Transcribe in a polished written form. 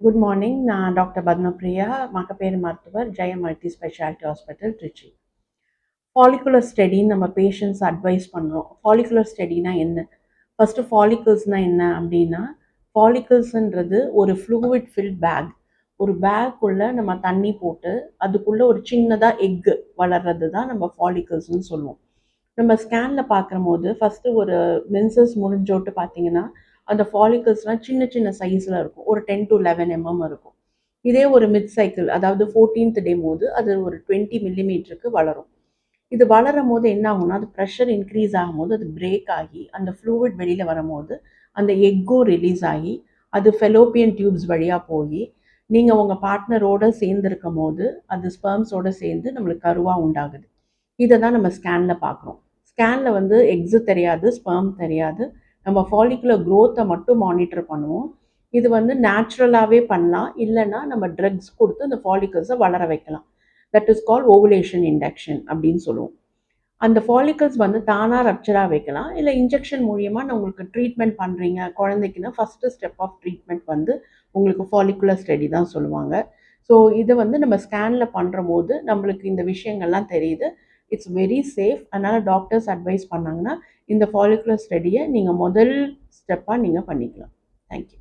Good morning. நான் doctor Padmapriya, மகப்பேறு மருத்துவர், Jaya multi speciality hospital, Trichy. Follicular ஸ்டடின்னு நம்ம பேஷண்ட்ஸ் அட்வைஸ் பண்ணுறோம். ஃபாலிகுலர் ஸ்டடினா என்ன? ஃபஸ்ட்டு ஃபாலிகல்ஸ்னால் என்ன அப்படின்னா, ஃபாலிகல்ஸ்ன்றது ஒரு ஃப்ளூவிட் ஃபில்ட் பேக். ஒரு பேக்குள்ளே நம்ம தண்ணி போட்டு அதுக்குள்ளே ஒரு சின்னதாக எக்கு வளர்றது தான் நம்ம ஃபாலிகல்ஸ்னு சொல்லுவோம். நம்ம ஸ்கேனில் பார்க்கும்போது ஃபஸ்ட்டு ஒரு மென்சஸ் முடிஞ்சோட்டு பார்த்தீங்கன்னா, அந்த ஃபாலிகல்ஸ்லாம் சின்ன சின்ன சைஸில் இருக்கும். ஒரு 10 to 11 இருக்கும். இதே ஒரு மிட் சைக்கிள், அதாவது 14th டே போது அது ஒரு 20 மில்லிமீட்டருக்கு வளரும். இது வளரும் போது என்ன ஆகும்னா, அது ப்ரெஷர் இன்க்ரீஸ் ஆகும்போது அது பிரேக் ஆகி அந்த ஃப்ளூவிட் வெளியில் வரும்போது அந்த எக்கும் ரிலீஸ் ஆகி அது ஃபெலோப்பியன் டியூப்ஸ் வழியாக போய் நீங்கள் உங்கள் பார்ட்னரோடு சேர்ந்துருக்கும் போது அது ஸ்பெர்ம்ஸோடு சேர்ந்து நம்மளுக்கு கருவாக உண்டாகுது. இதை தான் நம்ம ஸ்கேனில் பார்க்குறோம். ஸ்கேனில் வந்து எக்ஸு தெரியாது, ஸ்பெர்ம் தெரியாது. நம்ம ஃபாலிகுலர் க்ரோத்தை மட்டும் மானிட்டர் பண்ணுவோம். இது வந்து நேச்சுரலாகவே பண்ணலாம், இல்லைன்னா நம்ம ட்ரக்ஸ் கொடுத்து அந்த ஃபாலிகல்ஸை வளர வைக்கலாம். That is call ovulation induction அப்படின்னு சொல்லுவோம். அந்த ஃபாலிகல்ஸ் வந்து தானாக ரப்சராக வைக்கலாம், இல்லை இன்ஜெக்ஷன் மூலியமாக நான் உங்களுக்கு ட்ரீட்மெண்ட் பண்ணுறீங்க குழந்தைக்குன்னா ஃபஸ்ட்டு ஸ்டெப் ஆஃப் ட்ரீட்மெண்ட் வந்து உங்களுக்கு ஃபாலிகுலர் ஸ்டடி தான் சொல்லுவாங்க. ஸோ இதை வந்து நம்ம ஸ்கேனில் பண்ணுற போது நம்மளுக்கு இந்த விஷயங்கள்லாம் தெரியுது. It's very safe. அதனால் டாக்டர்ஸ் அட்வைஸ் பண்ணாங்கன்னா இந்த ஃபாலிகுலர் ஸ்டடியை நீங்கள் முதல் ஸ்டெப்பாக நீங்கள் பண்ணிக்கலாம். தேங்க்யூ.